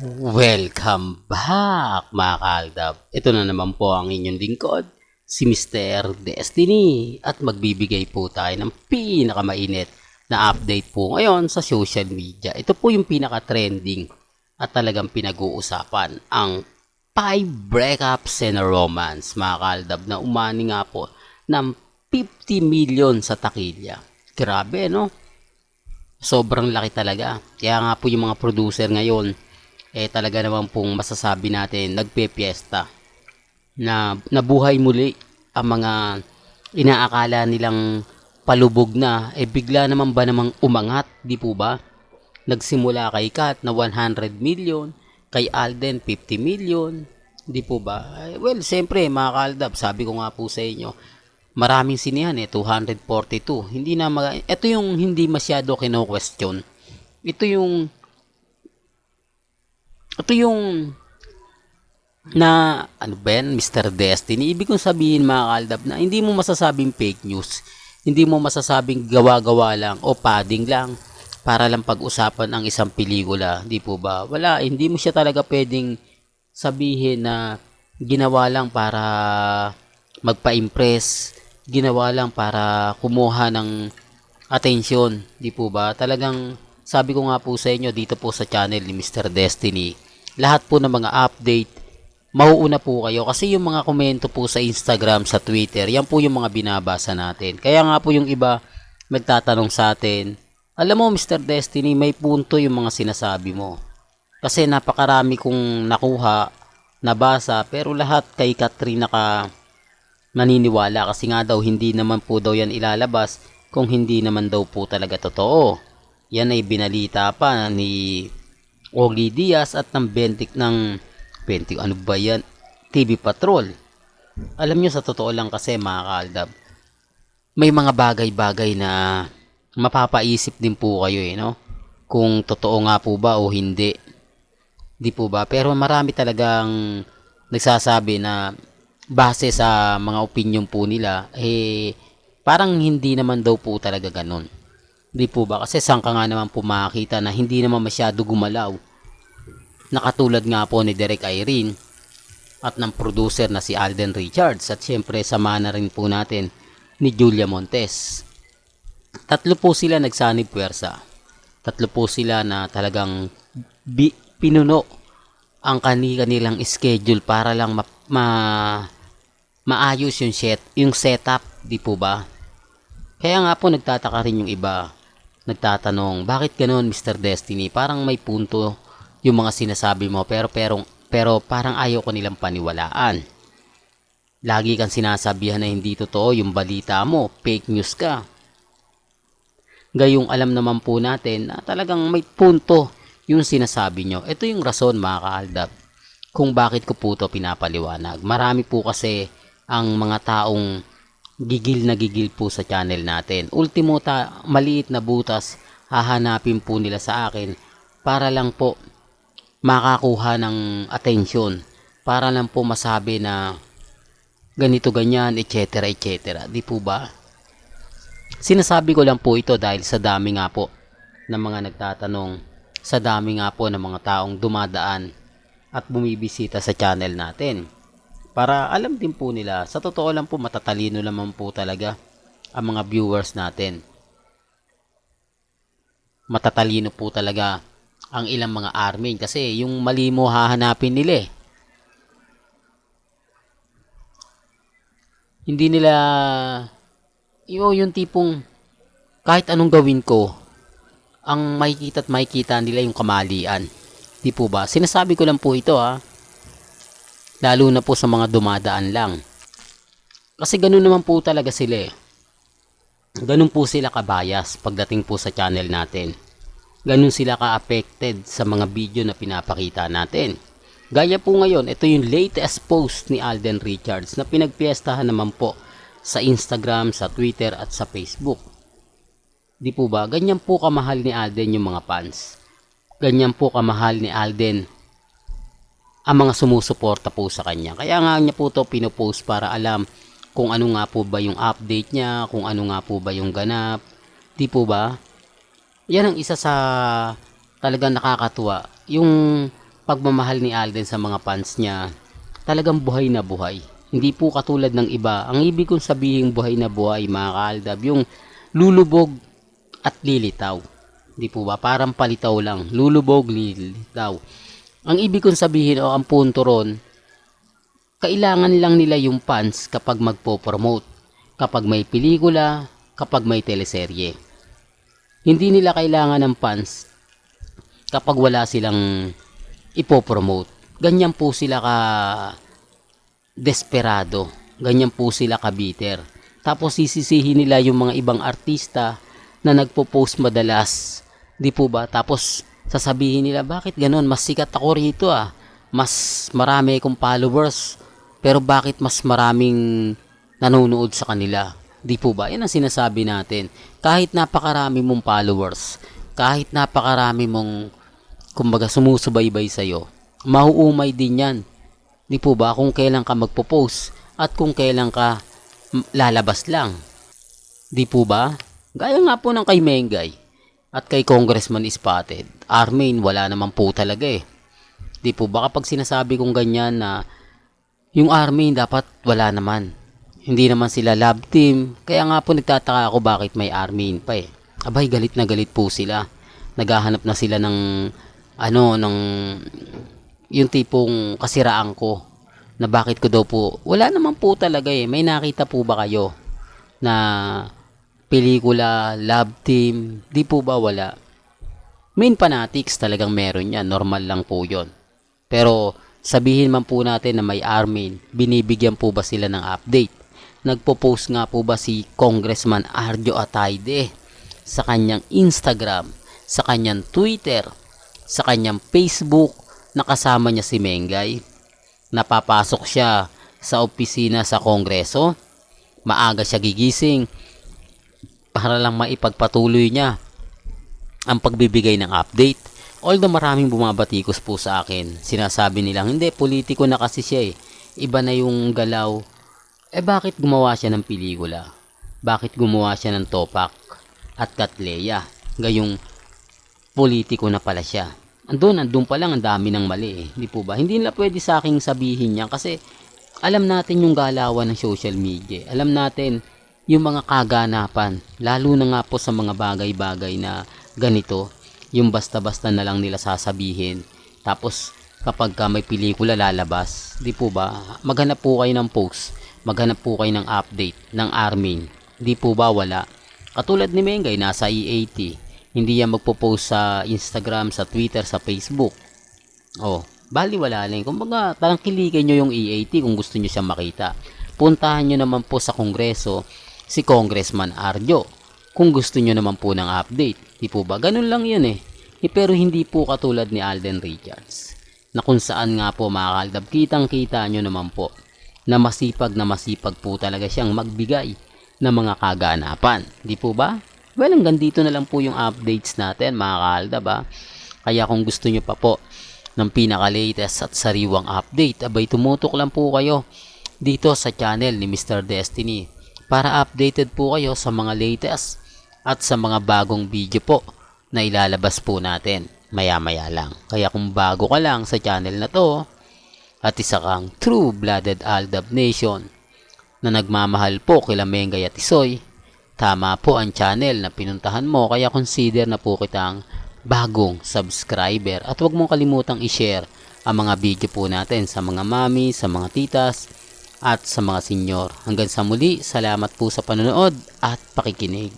Welcome back mga kaaldab. Ito na naman po ang inyong lingkod, si Mr. Destiny. At magbibigay po tayo ng pinakamainit na update po ngayon sa social media. Ito po yung pinaka-trending at talagang pinag-uusapan. Ang 5 breakups and a romance mga kaaldab na umani nga po ng 50 million sa takilya. Grabe no? Sobrang laki talaga. Kaya nga po yung mga producer ngayon talaga naman pong masasabi natin nagpepiesta na nabuhay muli ang mga inaakala nilang palubog na bigla naman ba namang umangat, di po ba? Nagsimula kay Kat na 100 million, kay Alden 50 million, di po ba? Well, siyempre mga kaaldab, sabi ko nga po sa inyo, maraming sinihan 242. Ito yung hindi masyado kino-question. Ito yung na ano ba yan, Mr. Destiny. Ibig kong sabihin mga kaaldab na hindi mo masasabing fake news. Hindi mo masasabing gawa-gawa lang o padding lang para lang pag-usapan ang isang pelikula. Di po ba? Wala, hindi mo siya talaga pwedeng sabihin na ginawa lang para magpa-impress. Ginawa lang para kumuha ng atensyon. Di po ba? Talagang sabi ko nga po sa inyo dito po sa channel ni Mr. Destiny, lahat po ng mga update, mauuna po kayo kasi yung mga komento po sa Instagram, sa Twitter, yan po yung mga binabasa natin. Kaya nga po yung iba magtatanong sa atin, alam mo Mr. Destiny, may punto yung mga sinasabi mo. Kasi napakarami kong nakuha, nabasa, pero lahat kay Katrina ka naniniwala kasi nga daw hindi naman po daw yan ilalabas kung hindi naman daw po talaga totoo. Yan ay binalita pa ni Ogie Diaz at ng Bentik ng ano ba yan? TV Patrol. Alam nyo sa totoo lang kasi mga kaaldab, may mga bagay-bagay na mapapaisip din po kayo no? Kung totoo nga po ba o hindi. Di po ba? Pero marami talagang nagsasabi na base sa mga opinion po nila, parang hindi naman daw po talaga ganun. Di po ba? Kasi saan ka nga naman po makakita na hindi naman masyado gumalaw. Nakatulad nga po ni Derek Irene at ng producer na si Alden Richards at syempre sama na rin po natin ni Julia Montes. Tatlo po sila nagsanib puwersa. Tatlo po sila na talagang pinuno ang kanilang schedule para lang maayos yung setup, di po ba? Kaya nga po nagtataka rin yung iba. Nagtatanong, bakit ganoon Mr. Destiny? Parang may punto yung mga sinasabi mo pero parang ayaw ko nilang paniwalaan. Lagi kang sinasabihan na hindi totoo yung balita mo, fake news ka. Gayong alam naman po natin na talagang may punto yung sinasabi nyo. Ito yung rason mga kaaldab kung bakit ko po ito pinapaliwanag. Marami po kasi ang mga taong gigil na gigil po sa channel natin. Ultimo maliit na butas hahanapin po nila sa akin para lang po makakuha ng atensyon. Para lang po masabi na ganito ganyan, etc. etc. Di po ba? Sinasabi ko lang po ito dahil sa dami nga po ng mga nagtatanong, sa dami nga po ng mga taong dumadaan at bumibisita sa channel natin. Para alam din po nila, sa totoo lang po matatalino naman po talaga ang mga viewers natin. Matatalino po talaga ang ilang mga army kasi yung mali mo hahanapin nila Hindi nila yung tipong kahit anong gawin ko, ang makikita nila yung kamalian. Di po ba? Sinasabi ko lang po ito lalo na po sa mga dumadaan lang. Kasi ganun naman po talaga sila Ganun po sila kabayas pagdating po sa channel natin. Ganun sila ka-affected sa mga video na pinapakita natin. Gaya po ngayon, ito yung latest post ni Alden Richards na pinagpiestahan naman po sa Instagram, sa Twitter at sa Facebook. Di po ba? Ganyan po kamahal ni Alden yung mga fans. Ganyan po kamahal ni Alden ang mga sumusuporta po sa kanya. Kaya nga niya po ito pinopost para alam kung ano nga po ba yung update niya, kung ano nga po ba yung ganap. Di po ba? Yan ang isa sa talagang nakakatuwa. Yung pagmamahal ni Alden sa mga fans niya, talagang buhay na buhay. Hindi po katulad ng iba. Ang ibig kong sabihin buhay na buhay, mga kaaldab, yung lulubog at lilitaw. Di po ba? Parang palitaw lang. Lulubog, lilitaw. Ang ibig kong sabihin o ang punto ron, kailangan lang nila yung fans kapag magpo-promote, kapag may pelikula, kapag may teleserye. Hindi nila kailangan ng fans kapag wala silang ipopromote. Ganyan po sila ka desperado. Ganyan po sila ka bitter. Tapos sisisihin nila yung mga ibang artista na nagpo-post madalas. Di po ba? Tapos sasabihin nila, bakit ganon? Mas sikat ako rito ah. Mas marami akong followers. Pero bakit mas maraming nanonood sa kanila? Di po ba? Yan ang sinasabi natin. Kahit napakarami mong followers, kahit napakarami mong kumbaga sumusubaybay sa'yo, mauumay din yan. Di po ba? Kung kailan ka magpo-post at kung kailan ka lalabas lang. Di po ba? Gaya nga po ng kay Mengay at kay Congressman Spotted. Armin, wala naman po talaga eh. Di po ba? Kapag sinasabi kong ganyan na yung Armin dapat wala naman. Hindi naman sila love team. Kaya nga po nagtataka ako bakit may Armin pa eh. Abay, galit na galit po sila. Naghahanap na sila ng ng yung tipong kasiraan ko. Na bakit ko daw po. Wala naman po talaga eh. May nakita po ba kayo na pelikula, love team? Di po ba wala? Main fanatics talagang meron yan. Normal lang po yon. Pero sabihin man po natin na may Armin, binibigyan po ba sila ng update? Nagpo-post nga po ba si Congressman Arjo Atayde sa kanyang Instagram, sa kanyang Twitter, sa kanyang Facebook na kasama niya si Mengay? Napapasok siya sa opisina sa Kongreso, maaga siya gigising para lang maipagpatuloy niya ang pagbibigay ng update. Although maraming bumabatikos po sa akin, sinasabi nilang hindi, politiko na kasi siya eh. Iba na yung galaw. Bakit gumawa siya ng pelikula? Bakit gumawa siya ng Topak at Katleya? Gayong politiko na pala siya. Andun pa lang ang dami ng mali eh. Di po ba? Hindi nila pwede sa aking sabihin yan kasi alam natin yung galawan ng social media. Alam natin yung mga kaganapan. Lalo na nga po sa mga bagay-bagay na ganito. Yung basta-basta na lang nila sasabihin. Tapos kapag may pelikula lalabas, di po ba? Maghanap po kayo ng post. Maghanap po kayo ng update ng Armin. Di po ba wala? Katulad ni Mengay, nasa E80. Hindi yan magpo-post sa Instagram, sa Twitter, sa Facebook. Oh, bali wala lang. Kumbaga, tangkilikin nyo yung E80 kung gusto nyo siyang makita. Puntahan nyo naman po sa Kongreso si Congressman Arjo kung gusto nyo naman po ng update. Di po ba? Ganun lang yun eh. Pero hindi po katulad ni Alden Richards. Na kung saan nga po mga kaaldab, kitang-kita nyo naman po na masipag po talaga siyang magbigay ng mga kaganapan. Di po ba? Well, hanggang dito na lang po yung updates natin mga kaaldab ha. Kaya kung gusto nyo pa po ng pinaka-latest at sariwang update, abay tumutok lang po kayo dito sa channel ni Mr. Destiny para updated po kayo sa mga latest at sa mga bagong video po na ilalabas po natin maya-maya lang. Kaya kung bago ka lang sa channel na to at isa kang true-blooded Aldab Nation na nagmamahal po kila Mengay at Isoy, tama po ang channel na pinuntahan mo. Kaya consider na po kitang bagong subscriber at huwag mong kalimutang i-share ang mga video po natin sa mga mami, sa mga titas at sa mga senyor. Hanggang sa muli, salamat po sa panonood at pakikinig.